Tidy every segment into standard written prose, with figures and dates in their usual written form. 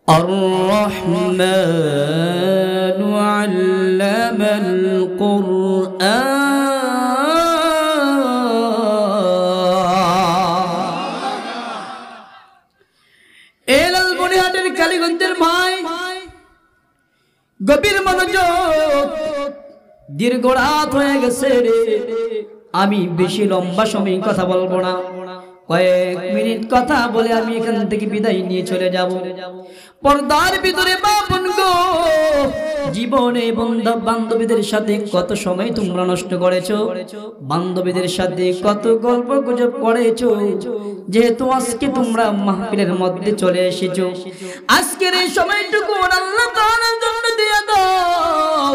الرحمن علم القرآن এলাল বনিহাটের কালীগঞ্জের ভাই গভীর মনোযোগ। দীর্ঘ রাত হয়ে গেছে রে, আমি বেশি লম্বা সময় কথা বলবো না, কয়েক মিনিট কথা বলে আমি এখান থেকে বিদায় নিয়ে চলে যাব। পর্দার ভিতরে বাপন গো, জীবনে বন্ধু বান্ধবীদের সাথে কত সময় তোমরা নষ্ট করেছো, বান্ধবীদের সাথে কত গল্প গুজব করেছো। যেহেতু আজকে তোমরা মাহফিলের মধ্যে চলে এসেছো, আজকের এই সময়টুকু আল্লাহ তাআলার জন্য দিয়ে দাও।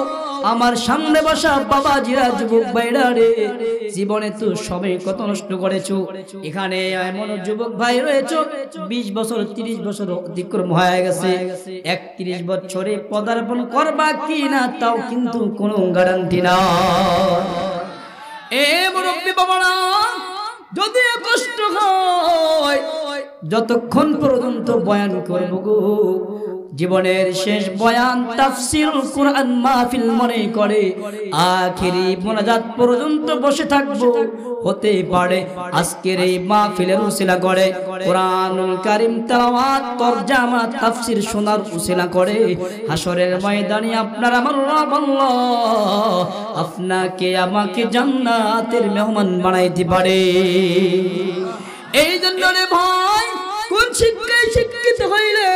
আমার সামনে বসা বাবাজিরা, যুবক ভাইরা রে, জীবনে তো সবাই কত নষ্ট করেছো। এখানে এমন যুবক ভাই রয়েছে 20 বছর 30 বছর অতিক্রম হয়ে গেছে, 31 বছরে পদার্পণ করবা কি না তাও কিন্তু কোনো গ্যারান্টি না। এ মুরব্বি বাবারা, যদি কষ্ট হয় যতক্ষণ পর্যন্ত বয়ান করব গো, জীবনের শেষ বয়ান তাফসীর কুরআন মাহফিল মনে করে আখেরি মোনাজাত পর্যন্ত বসে থাকবো। হতে পারে আজকের এই মাহফিলের উসিলা করে কুরআনুল কারীম তেলাওয়াত তরজমা তাফসীর শোনার উসিলা করে হাশরের ময়দানে আপনার আমার রব আল্লাহ আপনাকে আমাকে জান্নাতের মেহমান বানাইতে পারে। এই জন্য রে ভাই, কোন শিক্ষায় শিক্ষিত হইলে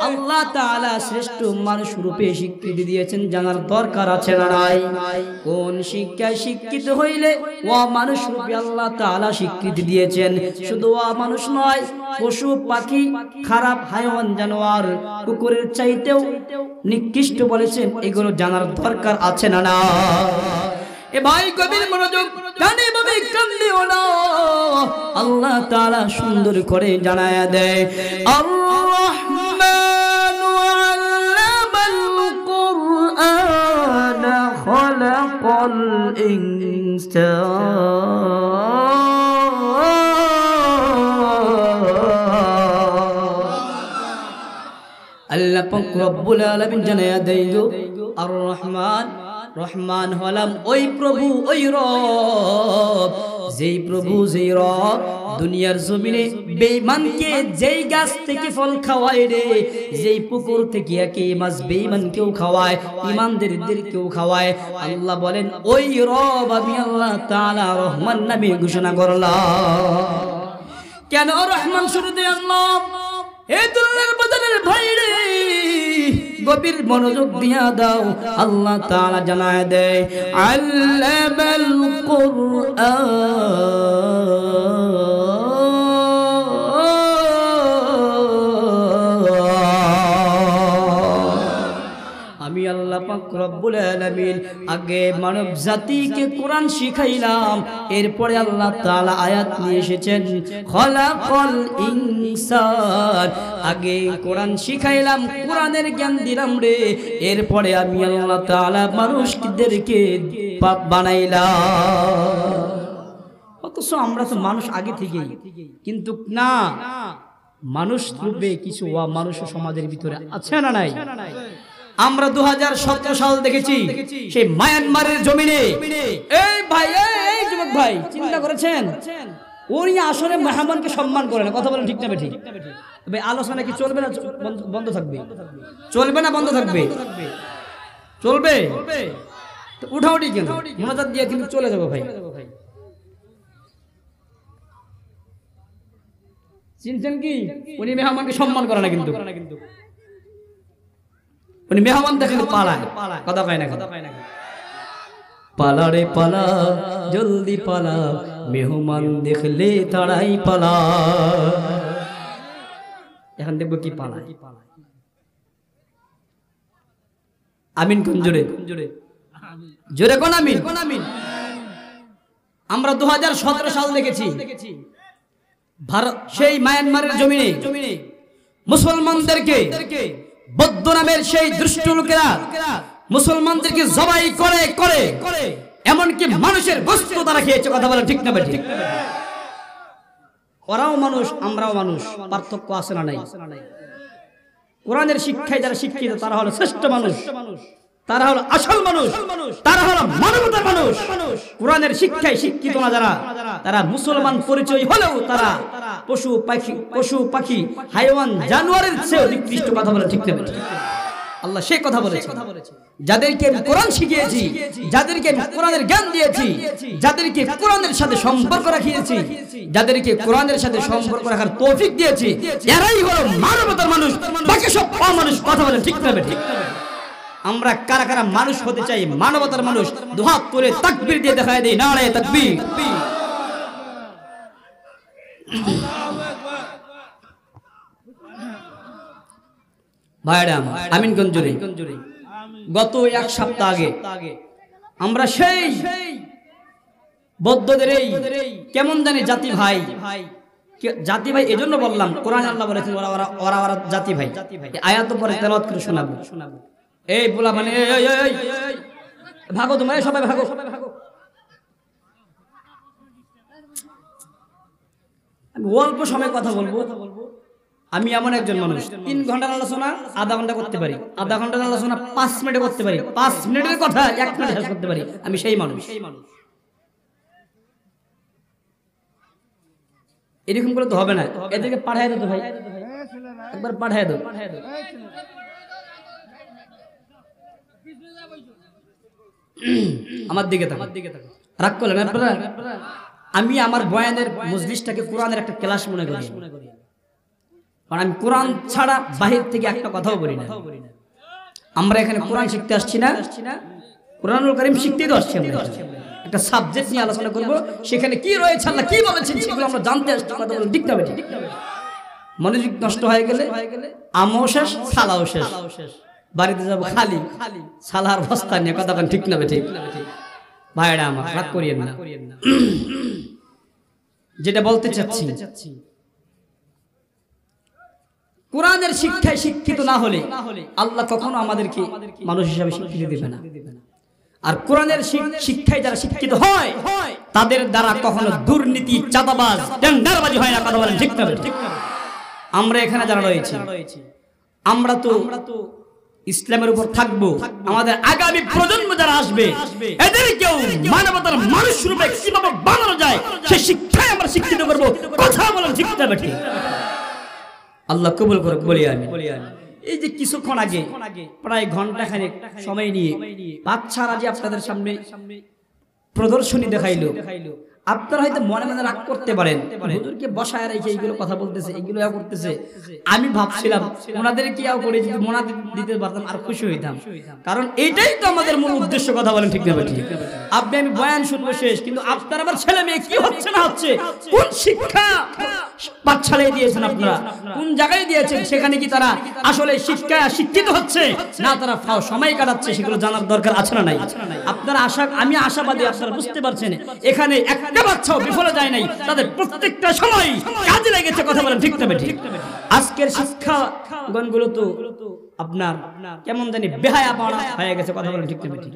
আল্লাহ তাআলা শ্রেষ্ঠ মানুষ রূপে স্বীকৃতি দিয়েছেন জানার দরকার আছে না নাই? কোন শিক্ষায় শিক্ষিত হইলে ও মানুষ রূপে আল্লাহ তাআলা স্বীকৃতি দিয়েছেন। শুধু ও মানুষ নয়, পশু পাখি, খারাপ হায়াওয়ান জানোয়ার, কুকুরের চাইতেও নিকৃষ্ট বলেছেন, এগুলো জানার দরকার আছে না না? এ ভাই গভীর মনোযোগ, কানে ভাবে কান্দিও না। আল্লাহ তাআলা সুন্দর করে জানায়া দেয়, আর-রহমানু আল্লামাল কুরআন খালাকাল ইনসান। আল্লাহ পাক রব্বুল আলামিন জানায়া দেয়, আর-রহমান, রহমান হলাম ওই প্রভু, ওই রব, যেই প্রভু, যেই রব দুনিয়ার জমিনে বেঈমানকে যেই গাছ থেকে ফল খাওয়ায় রে, যেই পুকুর থেকে একে মাছ বেঈমানকেও খাওয়ায়, ঈমানদারদেরকেও খাওয়ায়। আল্লাহ বলেন, ওই রব আমি আল্লাহ তাআলা রহমান নামে ঘোষণা করলাম। কেন রহমান শুরুতে আনলাম? এ দুনিয়ার বাজারের ভাই রে, গভীর মনোযোগ দিয়া দাও। আল্লাহ তাআলা জানায় দেয়, আল্লামাল কুরআন। আমি আল্লাহ পাক রব্বুল আলামিন আগে মানব জাতিকে কোরআন শিখাইলাম, এরপরে আল্লাহ তাআলা আয়াত নিয়ে এসেছেন খলাকাল ইনসান। আগে কোরআন শিখাইলাম, কোরআনের জ্ঞান দিলাম রে, এরপরে আমি আল্লাহ তাআলা মানুষদেরকে বানাইলাম। অথচ আমরা তো মানুষ আগে থেকেই, কিন্তু না, মানুষ রূপে কিছু মানুষ সমাজের ভিতরে আছে না নাই? আমরা 2017 সাল দেখেছি সেই মায়ানমারের জমিনে। এই ভাই, এই যুবক ভাই, চিন্তা করেছেন ওই আসলে মেহমানকে সম্মান করে না? কথা বলেন ঠিক না বেঠিক? তবে আলোচনা কি চলবে না বন্ধ থাকবে? চলবে না বন্ধ থাকবে? চলবে। তো উঠাউটি কেন? মোনাজাত দিয়ে কিন্তু চলে যাবো ভাই। চিনছেন কি? উনি মেহমানকে সম্মান করে না, কিন্তু উনি মেহমান দেখলে পালায়। কথা কয় না? পালা রে পালা, জলদি পালা, মেহমান দেখলে তাড়াই পালা। এখন দেখবো কি পালায়। আমিন কোন জোরে জোরে কোন আমিন। আমরা 2017 সাল দেখেছি ভারত সেই মায়ানমারের জমিনে মুসলমানদেরকে বৌদ্ধ নামের সেই দুষ্ট লোকেরা মুসলমানদেরকে জবাই করে করে এমনকি মানুষের গোশত তারা খেয়েছে। কথা বলে ঠিক না ঠিক? ওরাও মানুষ, আমরাও মানুষ, পার্থক্য আছে না নাই? কোরআনের শিক্ষায় যারা শিক্ষিত তারা হলো শ্রেষ্ঠ মানুষ, তারা হলো আসল মানুষ, তারা হলো মানবতার মানুষ। কোরআনের শিক্ষায় শিক্ষিত না যারা, তারা মুসলমান পরিচয় হলেও তারা পশু পাখি হাইওয়ান জানোয়ারের চেয়ে নিকৃষ্ট কথা বলে, ঠিক না? আল্লাহ সেই কথা বলেছে, যাদেরকে কোরআন শিখিয়েছি, যাদেরকে কোরআনের জ্ঞান দিয়েছি, যাদেরকে কোরআনের সাথে সম্পর্ক রাখিয়েছি, যাদেরকে কোরআনের সাথে সম্পর্ক রাখার তৌফিক দিয়েছি, এরাই হলো মানবতার মানুষ। বাকি সব অমানুষ কথা বলে, ঠিক না? ঠিক। আমরা কারা কারা মানুষ হতে চাই, মানবতার মানুষ, দুহাত তুলে তাকবীর দিয়ে দেখায় দেই, নারে তাকবীর। ভাইরা আমিনগঞ্জে গত এক সপ্তাহ আগে আমরা সেই বৌদ্ধদের এই কেমন জানি জাতি ভাই এজন্য বললাম, কোরআন আল্লাহ বলেছেন ওরা জাতি ভাই। আয়াত পরে তেলাওয়াত করে শোনাবো। এই বলা মানে ভাগো তোমরা, সবাই ভাগো। আমি অল্প সময় কথা বলবো। আমি এমন একজন মানুষ 3 ঘন্টার আলোচনা আধা ঘন্টা করতে পারি, আধা ঘন্টার আলোচনা 5 মিনিটে করতে পারি, 5 মিনিটের কথা 1 মিনিটে শেষ করতে পারি। আমি সেই মানুষ। এরকম করে তো হবে না, এদেরকে পাঠায় দাও ভাই, একবার পাঠায় দাও। আমার দিকে তাকাও, রাগ করলেন আপনারা? আমি আমার বয়ানের মজলিসটাকে কোরআনের একটা ক্লাস মনে করি, কারণ আমি কোরআন ছাড়া বাহির থেকে একটা কথাও বলি না। আমরা এখানে কোরআন শিখতে আসছি না, কোরআনুল কারীম শিখতেই তো আসছি। আমরা একটা সাবজেক্ট নিয়ে আলোচনা করব, সেখানে কি রয়েছে, আল্লাহ কি বলেছেন সেগুলো আমরা জানতে আসছি। কথা বলুন, ঠিক না? মনোযোগ নষ্ট হয়ে গেলে আমও শেষ, সালাও শেষ, বাড়িতে যাবো খালি সালার বস্তা নিয়ে। কথা বলেন, ঠিক না? ঠিক ভাইরা আমার, রাগ করিয়েন না। যেটা বলতে চাচ্ছি, কোরআনের শিক্ষায় শিক্ষিত না হলে আল্লাহ কখনো আমাদেরকে মানুষ হিসাবে স্বীকৃতি দেবে না। আর কোরআনের শিক্ষায় যারা শিক্ষিত হয় তাদের দ্বারা কখনো দুর্নীতি, চাঁদাবাজ, টেন্ডারবাজি হয় না। কথা বলেন, ঠিক না? আমরা এখানে যারা রয়েছে, আমরা তো ইসলামের উপর থাকবো। আমাদের আগামী প্রজন্ম যারা আসবে, এদেরকেও মানবতার মানুষ রূপে কিভাবে বানানো যায় সে শিক্ষায় আমরা শিক্ষিত করবো। কথা বলেন, ঠিক না? ঠিক। আল্লাহ কবুল করে বলি আমি। এই যে কিছুক্ষণ আগে প্রায় ঘন্টাখানেক সময় নিয়ে বাচ্চারা যে আপনাদের সামনে প্রদর্শনী দেখাইলো, আপনারা হয়তো মনে মনে রাগ করতে পারেন, হুজুরকে বসায় রেখে এইগুলো কথা বলতেছে, এগুলো করতেছে। আমি ভাবছিলাম ওনাদের কি করে যদি মোনা দিতে পারতাম আর খুশি হইতাম, কারণ এইটাই তো আমাদের মূল উদ্দেশ্য। কথা বলেন, ঠিক না? ঠিক। আপনি আমি বয়ান শুনবো শেষ, কিন্তু আপনার আবার ছেলে মেয়ে কি হচ্ছে না হচ্ছে, কোন শিক্ষা পাঠশালায় দিয়েছেন আপনারা, কোন জায়গায় দিয়েছেন, সেখানে কি তারা আসলে শিক্ষায় শিক্ষিত হচ্ছে না তারা সময় কাটাচ্ছে, সেগুলো জানার দরকার আছে না নাই? আপনারা আমি আশাবাদী, আপনারা বুঝতে পারছেন এখানে একটা বাচ্চাও বিফলে যায় নাই, তাদের প্রত্যেকটা সময় কাজে লেগেছে। কথা বলেন, ঠিক না? ঠিক। আজকের শিক্ষাগণগুলো তো আপনার কেমন জানি বেহায়াপনা হয়ে গেছে। কথা বলেন, ঠিক না? ঠিক।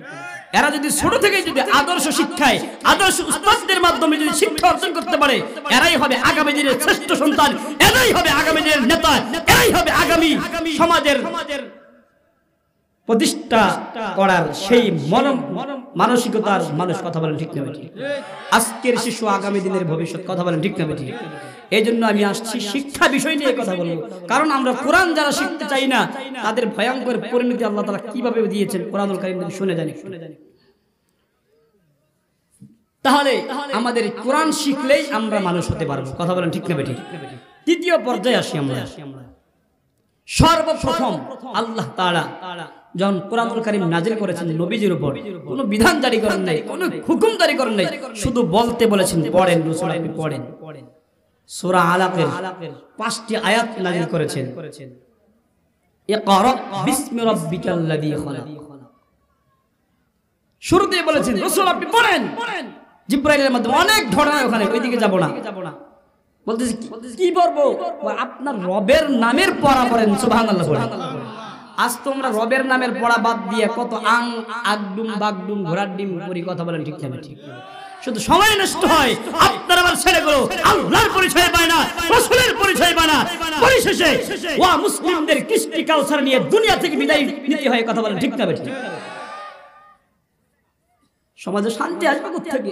এরা যদি ছোট থেকে যদি আদর্শ শিক্ষায়, আদর্শ উস্তাদদের মাধ্যমে যদি শিক্ষা অর্জন করতে পারে, এরাই হবে আগামী দিনের শ্রেষ্ঠ সন্তান, এরাই হবে আগামী দিনের নেতা, এরাই হবে আগামী সমাজের প্রতিষ্ঠা করার সেই মানসিকতার মানুষ। কথা বলেন, ঠিক না? ঠিক। আজকের শিশু আগামী দিনের ভবিষ্যৎ। কথা বলেন, ঠিক না? ঠিক। এই জন্য আমি আসছি শিক্ষা বিষয় নিয়ে কথা বলবো, কারণ আমরা কোরআন যারা শিখতে চাই না তাদের ভয়ঙ্কর পরিণতি আল্লাহ তাআলা কিভাবে দিয়েছেন কোরআনুল কারীম শুনে জানি। তাহলে আমাদের কোরআন শিখলেই আমরা মানুষ হতে পারবো। কথা বলেন, ঠিক না? ঠিক। তৃতীয় পর্যায়ে আসি আমরা। সর্বপ্রথম আল্লাহ তাআলা যখন কোরআনুল কারীম নাজিল করেছেন নবীজির উপর, কোনো বিধান জারি করেন নাই, কোনো হুকুম জারি করেন নাই, শুধু বলতে বলেছেন পড়েন, রাসূল আপনি পড়েন। সূরা আলাকের 5টি আয়াত নাজিল করেছেন। ইকরা বিসমি রাব্বিকাল্লাযী খালাক। শুরুতেই বলেছেন রাসূল আপনি পড়েন। জিবরাইলের মাধ্যমে অনেক ঘটনা, ওখানে ওইদিকে যাব না। বলতেছি কি পড়বো? আপনার রবের নামের পড়া পড়েন, সুবহানাল্লাহ পড়েন। আজ তো আমরা রবের নামের পড়া বাদ দিয়ে কত আগডুম বাগডুম ঘোড়ার ডিম পড়ি। কথা বলেন, ঠিক না? ঠিক। শুধু সময় নষ্ট হয়। আপনার আমার ছেলেগুলো আল্লাহর পরিচয় পায় না, রাসূলের পরিচয় পায় না, পরিশেষে ওয়া মুসলিমদের কৃষ্টি কালচার নিয়ে দুনিয়া থেকে বিদায় নিতে হয়। কথা বলেন ঠিক না বেঠিক? সমাজে শান্তি আসবে কোথা থেকে?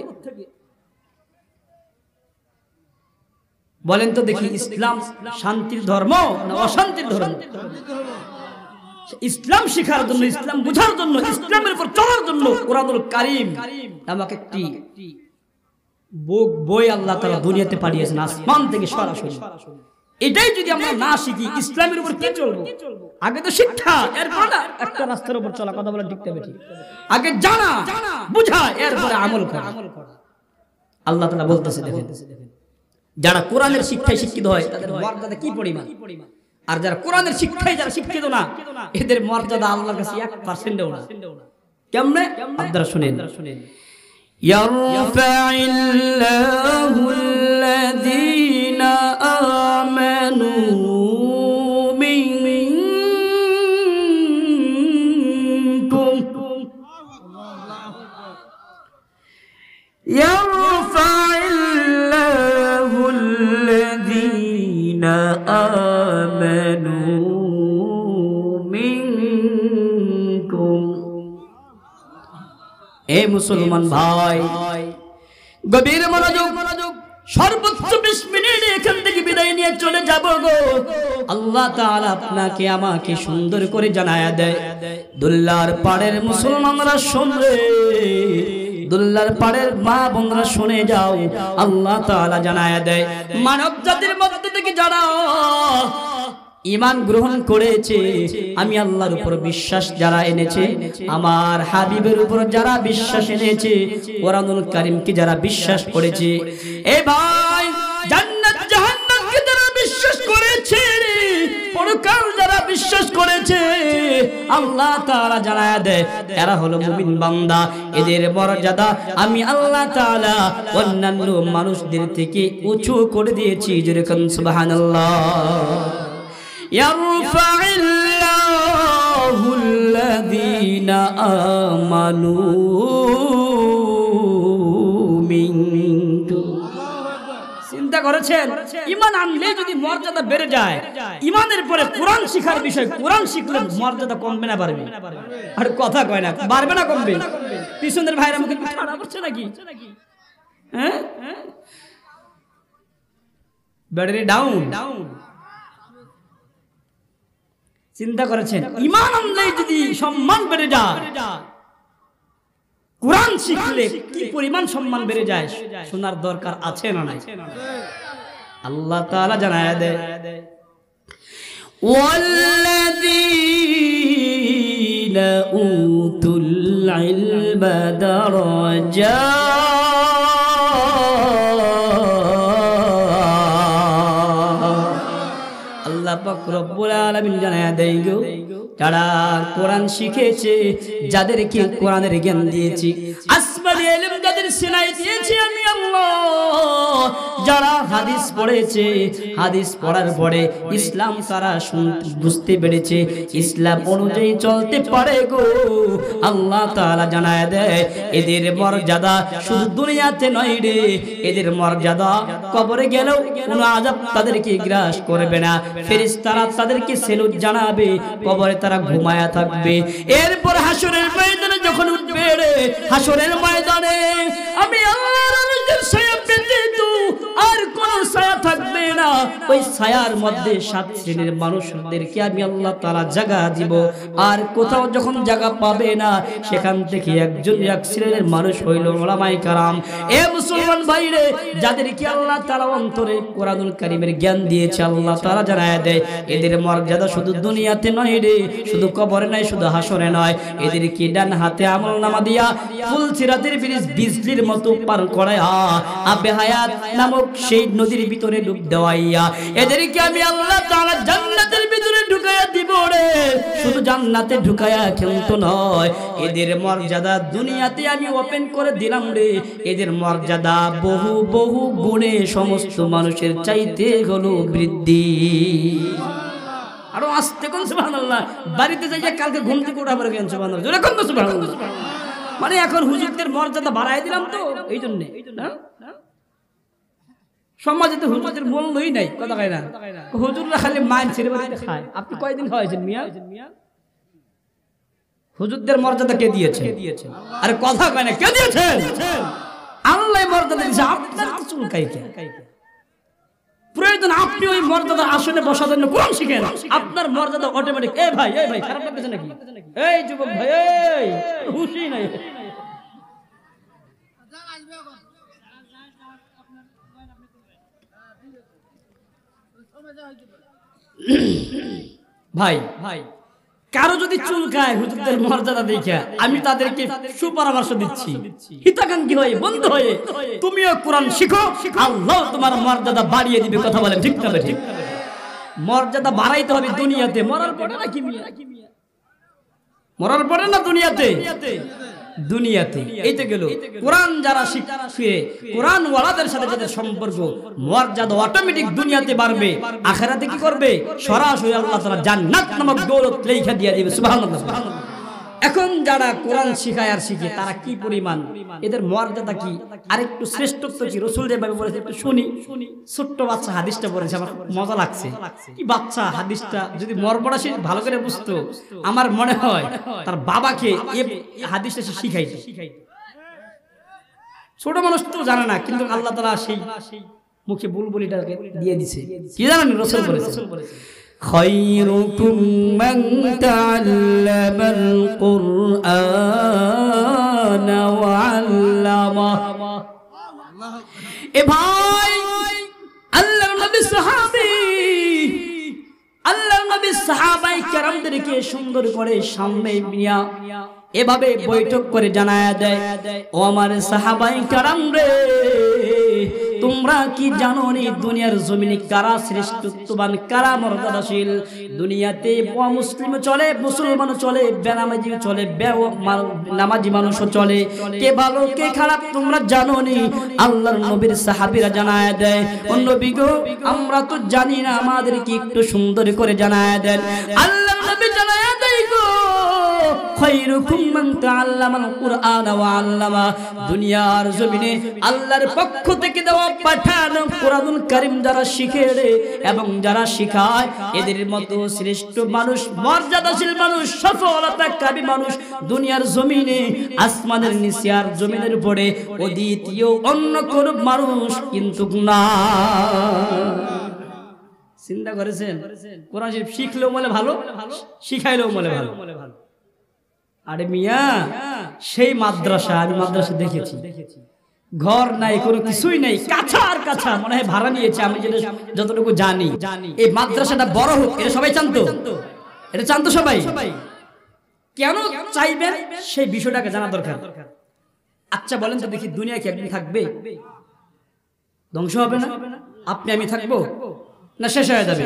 বলেন তো দেখি, ইসলাম শান্তির ধর্ম না অশান্তির ধর্ম? ইসলাম শেখার জন্য, ইসলাম বোঝার জন্য, ইসলামের উপর চলার জন্য কুরআনুল কারীম নামক একটি বই আল্লাহ তাআলা দুনিয়াতে পাঠিয়েছেন, আসমান থেকে সরাসরি। এটাই যদি আমরা না শিখি, ইসলামের উপর কি চলবো? আগে তো শিক্ষা, এরপর না একটা রাস্তার উপর চলা। কথা বলা ঠিক না বেঠিক? আগে জানা, বুঝা, এরপরে আমল করা। আল্লাহ তাআলা বলতেছে, দেখেন, যারা কোরআনের শিক্ষায় শিক্ষিত হয় তাদের মর্যাদা কি পরিমাণ, আর যারা কোরআনের শিক্ষায় যারা শিক্ষিত না, এদের মর্যাদা আল্লাহর কাছে 1%ও না। কেমনে? আপনারা শুনেন। ইয়ারফাইল্লাহুল্লাযীনা আমানু মিনকুম, ইয়ারফাইল্লাহুল্লাযীনা আমানু মিনকুম। এ মুসলমান ভাই, গভীর মনোযোগ। সর্বোচ্চ 20 মিনিট এখান থেকে বিদায় নিয়ে চলে যাব গো। আল্লাহ তাআলা আপনাকে আমাকে সুন্দর করে জানায়া দেয়, দুল্লার পাড়ের মুসলমানরা শুনরে, দুল্লার পাড়ের মা বোনরা শুনে যাও। আল্লাহ তাআলা জানায়া দেয়, মানব জাতির মধ্যে থেকে যারা ঈমান গ্রহণ করেছে, আমি আল্লাহর উপর বিশ্বাস যারা এনেছে, আমার হাবিবের উপর যারা বিশ্বাস এনেছে, কোরআনুল কারীমকে যারা বিশ্বাস করেছে, এ ভাই, জান্নাত জাহান্নামকে যারা বিশ্বাস করেছে, পরকাল যারা বিশ্বাস করেছে, আল্লাহ তাআলা জানায়া দেয় এরা হলো মুমিন বান্দা। এদের মর্যাদা আমি আল্লাহ তাআলা অন্যান্য মানুষদের থেকে উঁচু করে দিয়েছি। যেরকম সুবহানাল্লাহ। ইয়ারফাইল্লাহুল্লাযীনা আমানু মিনকুম। চিন্তা করেছেন, ঈমান আনলে যদি মর্যাদা বেড়ে যায়, ঈমানের পরে কোরআন শিখার বিষয়, কোরআন শিখলে মর্যাদা কমবে না বাড়বে? আর কথা কয় না, বাড়বে না কমবে? পিছনের ভাইরা মুখে ঠাড়া করছে নাকি? হ্যাঁ, ব্যাটারি ডাউন। চিন্তা করেছেন, ঈমান আনলে যদি সম্মান বেড়ে যায়, কোরআন শিখলে কি পরিমাণ সম্মান বেড়ে যায়, শোনার দরকার আছে না নাই? আল্লাহ তাআলা জানায়া দেয়, ওয়াল্লাযীনা উতুল ইলমা দারাজাত। আল্লাহ পাক রব্বুল আলামিন জানায়া দেয় গো, যারা কোরআন শিখেছে, যাদেরকে কোরআনের জ্ঞান দিয়েছি, আসমানি ইলম যাদের সিনায় দিয়েছি আমি আল্লাহ, যারা হাদিস পড়েছে, হাদিস পড়ার পরে ইসলাম তারা বুঝতে পেরেছে, ইসলাম অনুযায়ী চলতে পারে গো, আল্লাহ তাআলা জানায়া দেয় এদের মর্যাদা শুধু দুনিয়াতে নয় রে, এদের মর্যাদা কবরে গেলেও কোনো আযাব তাদেরকে গ্রাস করবে না। ফেরেশতারা তাদেরকে সেলুট জানাবে, কবরে তারা ঘুমায়া থাকবে। এরপর হাসরের ময়দানে যখন উঠবে রে, হাসরের ময়দানে আমি আল্লাহর আরশের ছায়া ব্যতীত আর কোন ছায়া থাকবে না। ওই ছায়ার মধ্যে 7 শ্রেণীর মানুষদেরকে আমি আল্লাহ তাআলা জায়গা দিব, আর কোথাও যখন জায়গা পাবে না, সেখান থেকে এক শ্রেণীর মানুষ হইল উলামায়ে কেরাম। এ মুসলমান ভাইরে, যাদেরকে আল্লাহ তাআলা অন্তরে কোরআনুল কারীমের জ্ঞান দিয়েছে, আল্লাহ তাআলা জানায়া দেয় এদের মর্যাদা শুধু দুনিয়াতে নয় রে, শুধু কবরে নয়, শুধু হাসরে নয়, এদেরকে ডান হাতে আমলনামা দিয়া ফুলসিরাতের ব্রিজ বিজলির মতো পার করায়া আবে হায়াত নামক সেই নদীর ভিতরে ডুব দেওয়াইয়া এদেরকে আমি আল্লাহ তাআলা জান্নাতের ভিতরে ঢুকায়া দিব রে। শুধু জান্নাতে ঢুকায়া কিন্তু নয়, এদের মর্যাদা দুনিয়াতে আমি ওপেন করে দিলাম রে। এদের মর্যাদা বহু বহু গুণে সমস্ত মানুষের চাইতে হলো বৃদ্ধি। আরো আস্তে কোন সুবহানাল্লাহ। বাড়িতে যাইয়া কালকে ঘুম থেকে উঠা পড়ে গেছেন সুবহানাল্লাহ, জোরে কোন সুবহানাল্লাহ। মানে এখন হুজুরদের মর্যাদা বাড়াই দিলাম তো এই জন্য সমাজে তো হুজুরদের মূল্যই নাই, কথা কয় না। হুজুররা খালি মাইন ছেড়ে বাড়িতে খায়। আপনি কয়দিন খাওয়াইছেন মিয়া? হুজুরদের মর্যাদা কে দিয়েছে? আরে কথা কয় না, কে দিয়েছেন? আল্লাহ মর্যাদা দিয়েছে। আপনার তো চুলকাই কে? প্রয়োজন আপনি ওই মর্যাদার আসনে বসার জন্য কোরআন শিখেন, আপনার মর্যাদা অটোমেটিক। এই ভাই খারাপ লাগতেছে নাকি? এই যুবক ভাই, এই খুশি নাই? ভাই কারো যদি চুলকায় হুজুরদের মর্যাদা দেখে, আমি তাদেরকে সুপরামর্শ দিচ্ছি, হিতাকাঙ্ক্ষী হয়ে, বন্ধু হয়ে তুমিও কোরআন শিখো, আল্লাহ তোমার মর্যাদা বাড়িয়ে দিবে। কথা বলেন ঠিক না? ঠিক। মর্যাদা বাড়াইতে হবে দুনিয়াতে, মরার পরে না। কি মরার পরে না দুনিয়াতে? দুনিয়াতে। এই তো গেল। কোরআন যারা শিখে, কোরআন ওয়ালাদের সাথে যাদের সম্পর্ক, মর্যাদা অটোমেটিক দুনিয়াতে বাড়বে। আখিরাতে কি করবে? সরাসরি আল্লাহ তাআলা জান্নাত নামক দৌলত লেখা দিয়ে দিবে। সুবহানাল্লাহ। এখন যারা কোরআন শিখায় আর শিখে, তারা কি পরিমাণ, এদের মর্যাদা কি, আরেকটু শ্রেষ্ঠত্ব কি? রাসূল যেভাবে বলেছে একটু শুনি। ছোট্ট বাচ্চা হাদিসটা পড়েছে, আমার মজা লাগছে। কি বাচ্চা হাদিসটা যদি মর্মটা সে ভালো করে বুঝতো, আমার মনে হয় তার বাবাকে এই হাদিসটা সে শিখাইতো। ছোট মানুষ তো জানে না, কিন্তু আল্লাহ তাআলা সেই মুখে বুলবুলিটাকে দিয়ে দিয়েছে। কি জানেন? রাসূল বলেছে, খায়রুকুম মান তাআল্লামাল কুরআনা ওয়া আল্লামা। এ ভাই, আল্লাহর নবী সাহাবায়ে কেরামদেরকে সুন্দর করে সামনে নিয়া এভাবে বৈঠক করে জানায়া দেয়, ও আমার সাহাবায়ে কেরাম রে, তোমরা কি জানো নি দুনিয়ার জমিনে কারা শ্রেষ্ঠত্ববান, কারা মর্যাদাশীল? দুনিয়াতে মুসলিম চলে, মুসলমান চলে, বেনামাজি চলে, নামাজি মানুষও চলে। কে ভালো কে খারাপ তোমরা জানো নি? আল্লাহর নবীর সাহাবীরা জানায় দেয়, ও নবী গো, আমরা তো জানি না, আমাদেরকে একটু সুন্দর করে জানায় দেন। আল্লাহর নবী জানায় দেয় গো, খায়রুকুম মান তাআল্লামাল কুরআনা ওয়া আল্লামা। দুনিয়ার জমিনে আল্লাহর পক্ষ থেকে দেওয়া পাঠানো কোরআনুল কারীম যারা শিখে এবং যারা শিখায়, এদের মতো শ্রেষ্ঠ মানুষ, মর্যাদাশীল মানুষ, সফলতাকামী মানুষ দুনিয়ার জমিনে, আসমানের নিচে আর জমিনের উপরে অদ্বিতীয় অন্য কোন মানুষ কিন্তু না। চিন্তা করেছেন? কোরআন শরীফ শিখলেও বলে ভালো, শিখাইলেও বলে ভালো। আরে মিয়া, সেই মাদ্রাসা, আমি মাদ্রাসা দেখেছি, ঘর নাই, কোনো কিছুই নাই, কাছা আর কাছা, মনে হয় ভাড়া নিয়েছে। আমি যতটুকু জানি, এই মাদ্রাসাটা বড় হোক, এটা সবাই জানতো, এটা জানতো সবাই। কেন চাইবেন সেই বিষয়টাকে জানা দরকার। আচ্ছা বলেন তো দেখি, দুনিয়া কি একদিন থাকবে? ধ্বংস হবে না? আপনি আমি থাকবো না শেষ হয়ে যাবে?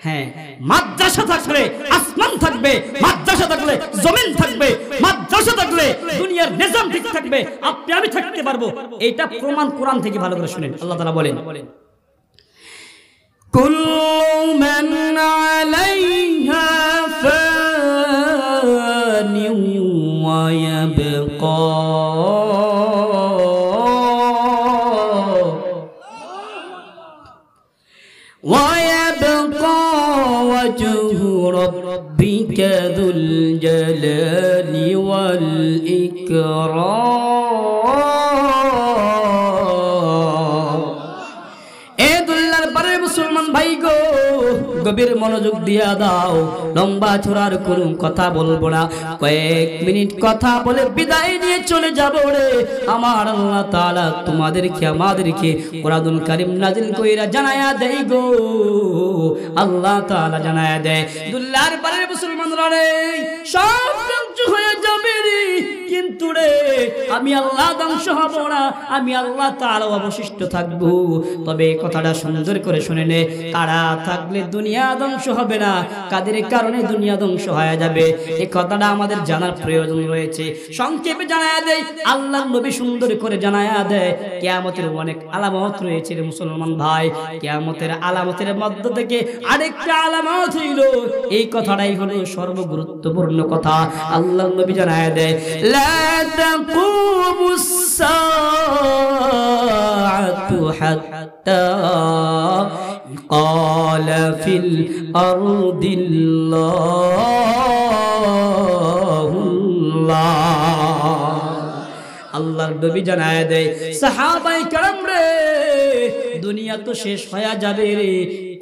হ্যাঁ, মাদ্রাসা থাকলে আসমান থাকবে, মাদ্রাসা থাকলে জমিন থাকবে, মাদ্রাসা থাকলে দুনিয়ার নিজাম ঠিক থাকবে, আপনি আমি থাকতে পারবো। এটা প্রমাণ কোরআন থেকে। ভালো করে শুনেন, আল্লাহ তাআলা বলেন, কুল্লু মান আলাইহা ফানি ওয়া ইয়াবকা ويبقى وجه ربك ذو الجلال والإكرام। এ দুনিয়ার পরে মুসলমান ভাই গো, গভীর মনোযোগ দিয়া দাও। লম্বা ছড়ার কোনো কথা বলবো না, কয়েক মিনিট কথা বলে বিদায় নিয়ে চলে যাব রে। আমার আল্লাহ তাআলা তোমাদেরকে আমাদেরকে কোরআনুল কারীম নাজিল কইরা জানায়া দেই গো। আল্লাহ তাআলা জানায়া দেয়, দুনিয়ার পরে মুসলমানরা রে, সব ধ্বংস হয়ে যাবে রে, কিন্তু রে আমি আল্লাহ ধ্বংস হব না, আমি আল্লাহ তাআলা অবশিষ্ট থাকবো। তবে কথাটা সুন্দর করে শুনে নে, কারা থাকলে দুনিয়া ধ্বংস হবে না, কাদের কারণে দুনিয়া ধ্বংস হয়ে যাবে, এই কথাটা আমাদের জানার প্রয়োজন রয়েছে। সংক্ষেপে জানায়া দেয়, আল্লাহর নবী সুন্দর করে জানায়া দেয়, কিয়ামতের অনেক আলামত রয়েছে রে মুসলমান ভাই। কিয়ামতের আলামতের মধ্য থেকে আরেকটা আলামত হইল, এই কথাটাই হলো সর্বগুরুত্বপূর্ণ কথা। আল্লাহর নবী জানায়া দেয়, লা তাকুমুস সাআতু হাত্তা ক্বালা ফিল আরদিল্লাহুল্লাহ। আল্লাহর নবী জানায় দেয়, সাহাবায়ে কেরাম রে, দুনিয়া তো শেষ হয়ে যাবে রে,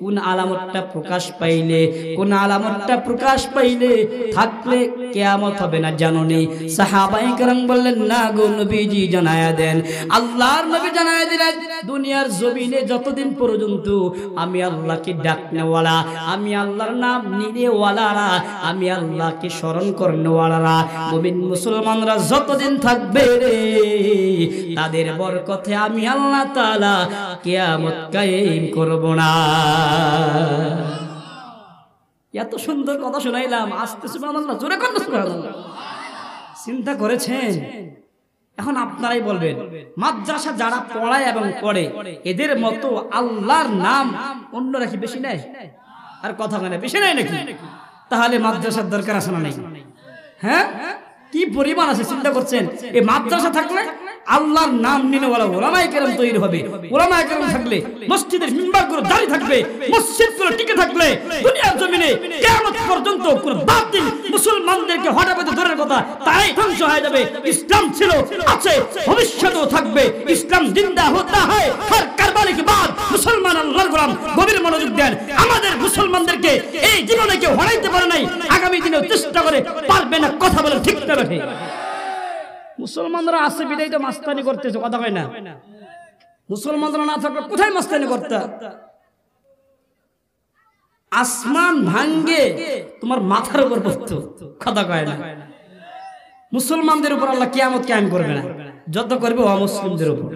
কোন আলামতটা প্রকাশ পাইলে, কোন আলামতটা প্রকাশ পাইলে থাকলে কিয়ামত হবে না জানো নি? সাহাবায়ে কেরাম বললেন, না গো নবীজি জানায়া দেন। আল্লাহর নবী জানায়া দিলেন, দুনিয়ার জমিনে যতদিন পর্যন্ত আমি আল্লাহকে ডাকনেওয়ালা, আমি আল্লাহর নাম নিনেওয়ালারা, আমি আল্লাহকে স্মরণ করনেওয়ালারা, মুমিন মুসলমানরা যতদিন থাকবে রে, তাদের বরকতে আমি আল্লাহ তাআলা কিয়ামত কায়েম করব না। এত সুন্দর কথা শোনাইলাম, আস্তে সুবহানাল্লাহ, জোরে কোন সুবহানাল্লাহ। চিন্তা করেছেন? এখন আপনারাই বলবেন, মাদ্রাসা যারা পড়ায় এবং পড়ে এদের মতো আল্লাহর নাম অন্যরা কি বেশি নেয়? আর কথা মানে বেশি নেয় নাকি? তাহলে মাদ্রাসার দরকার আছে না নাই? হ্যাঁ, কি পরিমাণ আছে চিন্তা করছেন? এই মাদ্রাসা থাকলে আল্লাহর নাম নিনেওয়ালা উলামায়ে কেরাম তৈরি হবে। উলামায়ে কেরাম থাকলে মসজিদের মিম্বারগুলো দাঁড়িয়ে থাকবে, মসজিদগুলো টিকে থাকলে দুনিয়ার জমিনে কিয়ামত পর্যন্ত কোন বাতিল মুসলমানদেরকে হঠাৎ ধরে কথা তাই ধ্বংস হয়ে যাবে। ইসলাম ছিল, আছে, ভবিষ্যতেও থাকবে। ইসলাম জিন্দা হতা হয় হর কারবালে के बाद মুসলমান আল্লাহর গোলাম। গভীর মনোযোগ দেন, আমাদের মুসলমানদেরকে এই জীবনে কেউ হারাইতে পারে নাই, আগামী দিনেও চেষ্টা করে পারবে না। কথা বলে ঠিক না বেঠে? মুসলমানরা আছে বিদায় তো মাস্তানি করতেছে, কথা কয় না? মুসলমানরা না থাকলে কোথায় মাস্তানি করতে? আসমান ভাঙ্গে তোমার মাথার উপর পড়তো, কথা কয় না? মুসলমানদের উপর আল্লাহ কিয়ামত কায়েম করবে না, যত করবে অমুসলিমদের উপর।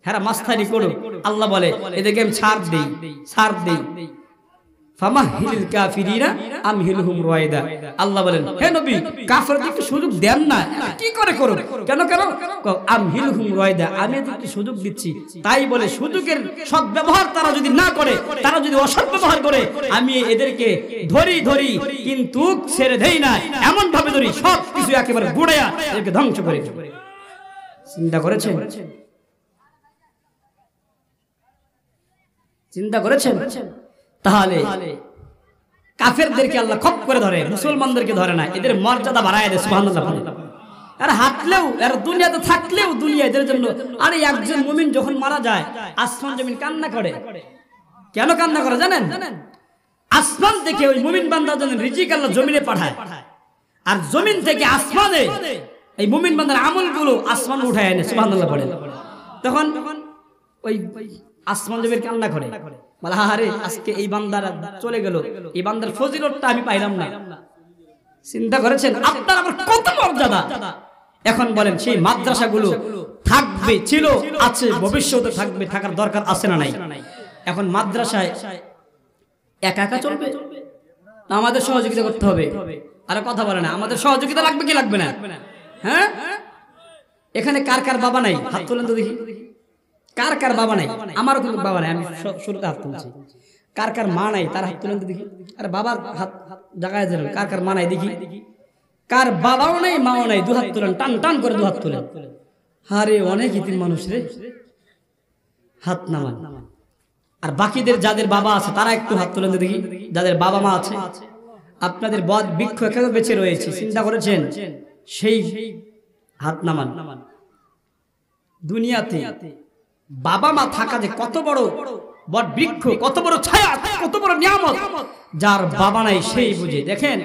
হ্যাঁ, মাস্তানি করো, আল্লাহ বলে এদেরকে আমি ছাড় দেই, ছাড় দেই। ফামাহিলিল কাফিরিনা আমহিলহুম রয়দা। আল্লাহ বলেন, হে নবী, কাফেরদেরকে সুযোগ দেন না। কি করে করো? কেন কেন? আমহিলহুম রয়দা, আমি এদেরকে সুযোগ দিচ্ছি। তাই বলে সুযোগের সদ্ব্যবহার তারা যদি না করে, তারা যদি অসৎ ব্যবহার করে, আমি এদেরকে ধরি ধরি কিন্তু ছেড়ে দেই না, এমন ভাবে ধরি সব কিছু একেবারে গুড়াইয়া এদেরকে ধ্বংস করে। চিন্তা করেছেন? চিন্তা করেছেন? তাহলে কাফেরদেরকে আল্লাহ খপ করে ধরে, মুসলমানদেরকে ধরে না, এদের মর্যাদা বাড়ায় দেয়। সুবহানাল্লাহ। আর হাঁটলেও, আর দুনিয়াতে থাকলেও দুনিয়া এদের জন্য। আরে একজন মুমিন যখন মারা যায়, আসমান জমিন কান্না করে। কেন কান্না করে জানেন? আসমান থেকে ওই মুমিন বান্দার জন্য রিজিক আল্লাহ জমিনে পাঠায়, আর জমিন থেকে আসমানে এই মুমিন বান্দার আমলগুলো আসমান উঠায় আনে। সুবহানাল্লাহ পড়ে। তখন ওই আসমান জমির কান্না করে, বলে আরে আজকে এই বান্দারা চলে গেল, এই বান্দার ফজিলতটা আমি পাইলাম না। চিন্তা করেছেন আপনার আমার কত মর্যাদা? এখন বলেন সেই মাদ্রাসাগুলো থাকবে, ছিল, আছে, ভবিষ্যতে থাকবে, থাকার দরকার আছে না নাই? এখন মাদ্রাসায় একা একা চলবে না আমাদের সহযোগিতা করতে হবে? আর কথা বলে না, আমাদের সহযোগিতা লাগবে কি লাগবে না? হ্যাঁ, এখানে কার কার বাবা নাই? হাত তোলেন তো দেখি। কার কার বাবা নাই? আমারও কিন্তু বাবা নাই, আমি শুরুতে হাত তুলছি। কার কার মা নাই? তার হাত তুলেন তো দেখি। আরে বাবার হাত জায়গায় দিলেন। কার কার মা নাই দেখি? কার বাবাও নাই, মাও নাই? দু হাত তুলেন, টান টান করে দু হাত তুলেন। আরে অনেক ইতিম মানুষ রে, হাত নামান। আর বাকিদের যাদের বাবা আছে তারা একটু হাত তুলেন তো দেখি, যাদের বাবা মা আছে। আপনাদের বদ বৃক্ষ এখানে বেঁচে রয়েছে, চিন্তা করেছেন? সেই হাত নামান। দুনিয়াতে বাবা মা থাকা যে কত বড় বট বৃক্ষ, কত বড় ছায়া, কত বড় নিয়ামত, যার বাবা নাই সেই বুঝে। দেখেন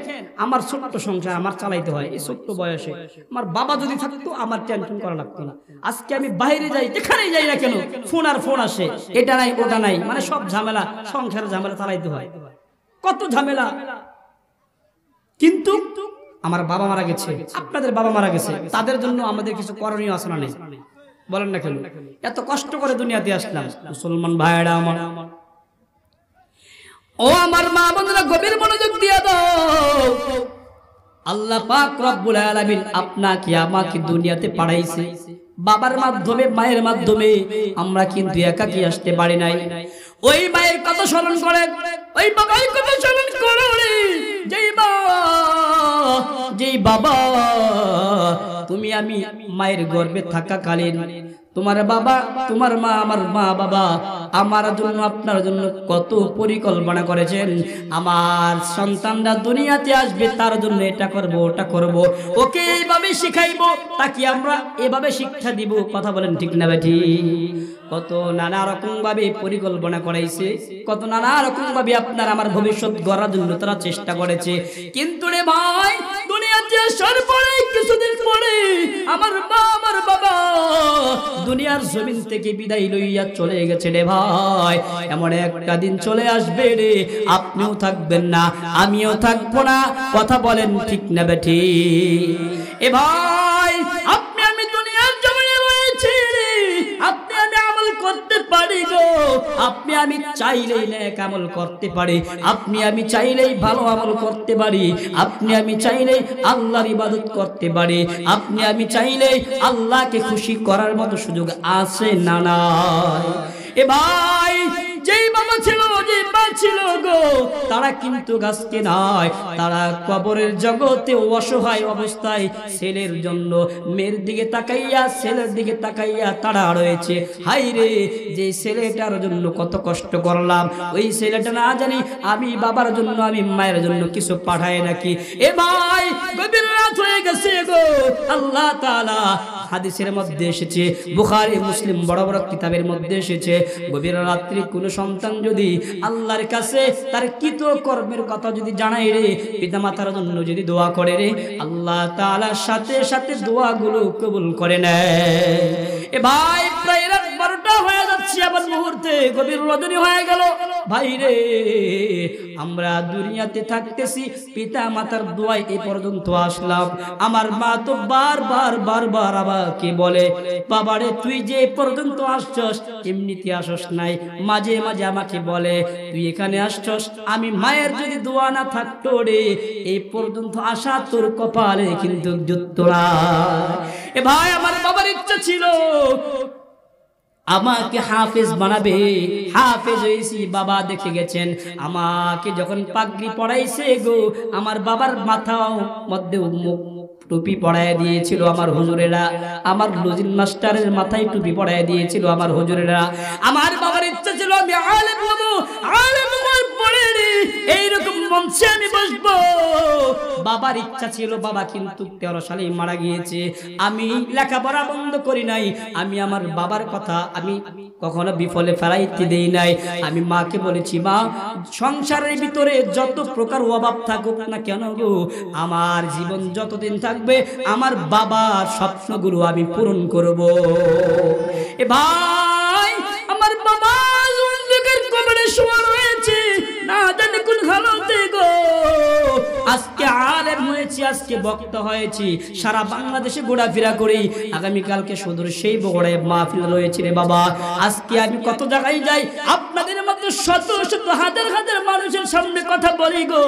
আমার ছোট্ট সংসার আমার চালাইতে হয়, এই ছোট্ট বয়সে আমার বাবা যদি থাকতো আমার টেনশন করা লাগতো না। আজকে আমি বাইরে যাই, যেখানেই যাই না কেন ফোন আর ফোন আসে, এটা নাই ওটা নাই, মানে সব ঝামেলা, সংসারের ঝামেলা চালাইতে হয়, কত ঝামেলা। কিন্তু আমার বাবা মারা গেছে, আপনাদের বাবা মারা গেছে, তাদের জন্য আমাদের কিছু করণীয় আছে না নেই? বলেন না কেন? এত কষ্ট করে দুনিয়াতে আসলাম। মুসলমান ভাইরা আমার, ও আমার মা বোনেরা, গভীর মনোযোগ দিয়ে দাও। আল্লাহ পাক রব্বুল আলামিন আপনাকে আমাকে দুনিয়াতে পাঠাইছে বাবার মাধ্যমে, মায়ের মাধ্যমে। আমরা কিন্তু একাকী আসতে পারি নাই। ওই মায়ের কথা স্মরণ করে, ওই বাবার কথা স্মরণ করে, যেই বাবা তুমি আমি মায়ের গর্ভে থাকাকালীন তোমার বাবা তোমার মা আমার মা বাবা আমার জন্য আপনার জন্য কত পরিকল্পনা করেছেন। আমার সন্তানরা দুনিয়াতে আসবে তার জন্য এটা করব ওটা করব, ওকে এইভাবে শিখাইবো, তাকে আমরা এভাবে শিক্ষা দিব। কথা বলেন ঠিক না বেঠি? কত নানা রকম ভাবে পরিকল্পনা করাইছে, কত নানা রকম ভাবে আপনার আমার ভবিষ্যৎ গড়ার জন্য তারা চেষ্টা করেছে। কিন্তু রে ভাই, দুনিয়াতে আসার পরে কিছুদিন পরে আমার মা আমার বাবা দুনিয়ার জমিন থেকে বিদায় লইয়া চলে গেছে রে ভাই। এমন একটা দিন চলে আসবে রে, আপনিও থাকবেন না, আমিও থাকবো না। কথা বলেন ঠিক না বেঠি? এ ভাই, আপনি আমি দুনিয়ার জমিনে রয়েছি, আপনি আমি আমল করতে পারি গো, আপনি আমি চাইলেই নেক আমল করতে পারি, আপনি আমি চাইলেই ভালো আমল করতে পারি, আপনি আমি চাইলেই আল্লাহর ইবাদত করতে পারি, আপনি আমি চাইলেই আল্লাহকে খুশি করার মতো সুযোগ আছে না নাই? এ ভাই, যেই বাবা ছিল যে মা ছিল গো, তারা কিন্তু গাছকে নাই, তারা কবরের জগতে অসহায় অবস্থায় ছেলের জন্য মেয়ের দিকে তাকাইয়া ছেলের দিকে তাকাইয়া তারা রয়েছে। হাই রে, যে ছেলেটার জন্য কত কষ্ট করলাম, ওই ছেলেটা না জানি আমি বাবার জন্য আমি মায়ের জন্য কিছু পাঠায় নাকি। এ ভাই, গভীর রাত হয়ে গেছে গো, আল্লাহ তাআলা হাদিসের মধ্যে এসেছে, বুখারী মুসলিম বড় বড় কিতাবের মধ্যে এসেছে, গভীর রাত্রি কোন সন্তান যদি আল্লাহর কাছে তার কৃত কর্মের কথা যদি জানায় রে, পিতামাতার জন্য যদি দোয়া করে রে, আল্লাহ তাআলা সাথে সাথে দোয়াগুলো কবুল করে নেয়। এ ভাই, প্রায় রাত 12টা হয়ে যাচ্ছে, আবার মুহূর্তে গভীর রজনী হয়ে গেল। ভাই রে, আমরা দুনিয়াতে থাকতেছি পিতা মাতার দোয়ায় এই পর্যন্ত আসলাম। আমার মা তো বারবার বারবার আমাকে বলে, বাবারে তুই যে এই পর্যন্ত আসছস এমনিতে আসস নাই, মাঝে মাঝে আমাকে বলে তুই এখানে আসছস, আমি মায়ের যদি দোয়া না থাকতো রে এই পর্যন্ত আসা তোর কপালে কিন্তু যুক্ত না। এ ভাই, আমার বাবার ইচ্ছা ছিল আমাকে হাফেজ বানাবে, হাফেজ হয়েছি। বাবা দেখে গেছেন, আমাকে যখন পাগড়ি পড়াইছে গো, আমার বাবার মাথাও মধ্যে টুপি পড়ায় দিয়েছিল আমার হুজুরেরা, আমার লজিন মাস্টারের মাথায় টুপি পড়ায় দিয়েছিল আমার হুজুরেরা। আমার বাবার ইচ্ছা ছিল আমি আলেম হব, আলেম হওয়ার পরে এইরকম মঞ্চে আমি বসবো। বাবার ইচ্ছা ছিল, বাবা কিন্তু 13 সালে মারা গিয়েছে। আমি লেখাপড়া বন্ধ করি নাই, আমি আমার বাবার কথা আমি কখনো বিফলে ফেলাইতে দেই নাই। আমি মাকে বলেছি, মা সংসারের ভিতরে যত প্রকার অভাব থাকুক না কেন গো, আমার জীবন যতদিন থাকবে আমার বাবার স্বপ্নগুলো আমি পূরণ করব। এ ভাই, আমার বাবা অন্ধকার কবরে শোয়া রয়েছে, না জানি কোন হালতে গো। আজকে আলেম হয়েছি, আজকে বক্তা হয়েছি, সারা বাংলাদেশে ঘোরাফেরা করি, আগামীকালকে সুদূর সেই বগুড়ায় মাহফিল রয়েছে রে বাবা। আজকে আমি কত জায়গায় যাই, আপনাদের মতো শত শত হাজার হাজার মানুষের সামনে কথা বলি গো,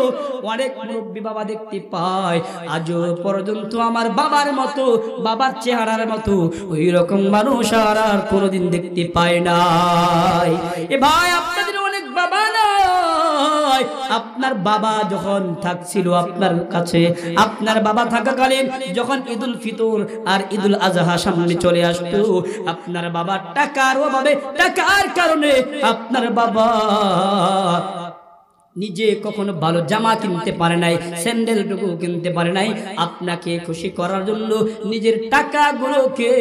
অনেক মুরব্বী বাবা দেখতে পাই, আজও পর্যন্ত আমার বাবার মতো, বাবার চেহারার মতো ওই রকম মানুষ আর কোনোদিন দেখতে পাই নাই। এ ভাই, আপনাদের অনেক বাবা নাই, আপনার বাবা যখন থাকছিল আপনার কাছে, আপনার বাবা থাকাকালীন যখন ঈদুল ফিতর আর ঈদুল আজহা সামনে চলে আসতো, আপনার বাবা টাকার অভাবে, টাকার কারণে আপনার বাবা নিজে কখনো ভালো জামা কিনতে পারে নাই, স্যান্ডেলটুকু কিনতে পারে নাই। আপনাকে খুশি করার জন্য নিজের টাকাগুলোকে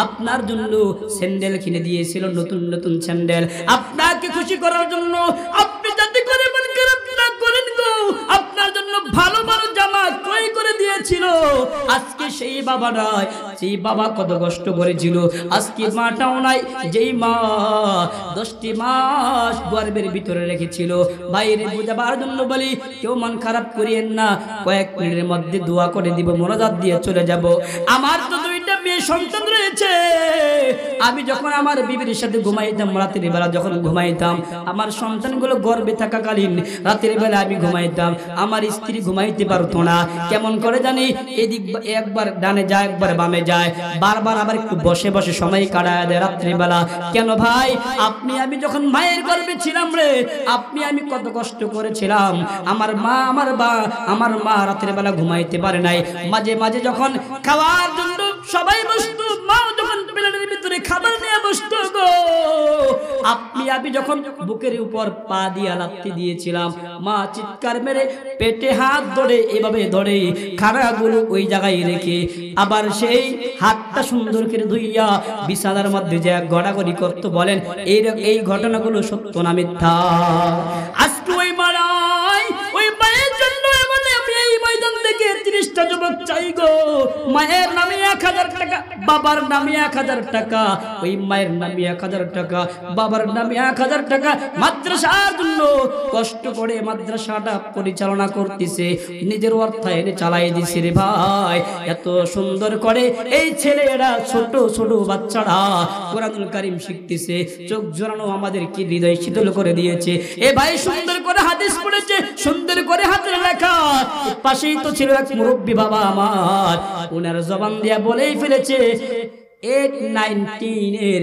আপনার জন্য স্যান্ডেল কিনে দিয়েছিল, নতুন নতুন স্যান্ডেল। আপনাকে খুশি করার জন্য, আপনি যাতে করে মন খারাপ না করেন গো, আপনার জন্য ভালো ভালো জামা ক্রয় করে দিয়েছিল। আজকে সেই বাবা নাই, সেই বাবা কত কষ্ট করেছিল। আজকে মাটাও নাই, যেই মা 10টি মাস গর্ভের ভিতরে রেখেছিল। বাইরে বুঝাবার জন্য বলি, কেউ মন খারাপ করিয়েন না, কয়েক মিনিটের মধ্যে দোয়া করে দিব, মোনাজাত দিয়ে চলে যাব। আমার তো 2টা মেয়ে সন্তান রয়েছে। আমি যখন আমার বিবির সাথে ঘুমাইতাম, রাতের বেলা যখন ঘুমাইতাম, আমার সন্তানগুলো গর্ভে থাকাকালীন রাতের বেলা আমি ঘুমাইতাম, আমার স্ত্রী ঘুমাইতে পারতো না। কেমন করে জানি, এদিক একবার ডানে যায়, একবার বামে যায়, বারবার আবার একটু বসে বসে সময় কাটায় দেয় রাত্রি বেলা। কেন ভাই, আপনি আমি যখন মায়ের গর্ভে ছিলাম রে, আপনি আমি কত কষ্ট করেছিলাম। আমার মা রাতের বেলা ঘুমাইতে পারে নাই। মাঝে মাঝে যখন খাওয়ার জন্য সবাই বসতো, মা যখন প্লেটের ভিতরে খাবার নিয়ে বসতো গো, আমি যখন বুকের উপর পা দিয়ে লাথি দিয়েছিলাম, মা চিৎকার মেরে পেটে হাত ধরে এভাবে ধরে খানাগুলো ওই জায়গায় রেখে আবার সেই হাতটা সুন্দর করে ধুইয়া বিছানার মধ্যে যে গড়াগড়ি করতো। বলেন এই ঘটনাগুলো সত্য না মিথ্যা? আজকে ওই মারাই ওই মায়ের জন্য আমি এই ময়দান থেকে 30টা যুবক চাই গো। মায়ের নামে 1000 টাকা, বাবার নামে 1000 টাকা, ওই মায়ের নামে 1000 টাকা, বাবার নামে 1000 টাকা, মাদ্রাসার জন্য কষ্ট করে মাদ্রাসাটা পরিচালনা করতেছে, নিজের অর্থায়নে চালাই দিছে রে ভাই। এত সুন্দর করে এই ছেলেরা ছোট ছোট বাচ্চারা কোরআনুল কারীম শিখতেছে, চোখ জোড়ানো আমাদের কি হৃদয় শীতল করে দিয়েছে। এ ভাই সুন্দর করে হাদিস পড়েছে, সুন্দর করে হাতের লেখা, পাশেই তো ছিল এক মুরব্বী বাবা আমার, ওনার জবান দিয়া বলেই ফেলেছে 8, 9, 10 এর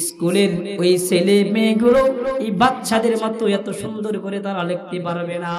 স্কুলের ওই ছেলে মেয়েগুলো এই বাচ্চাদের মতো এত সুন্দর করে তারা লিখতে পারবে না।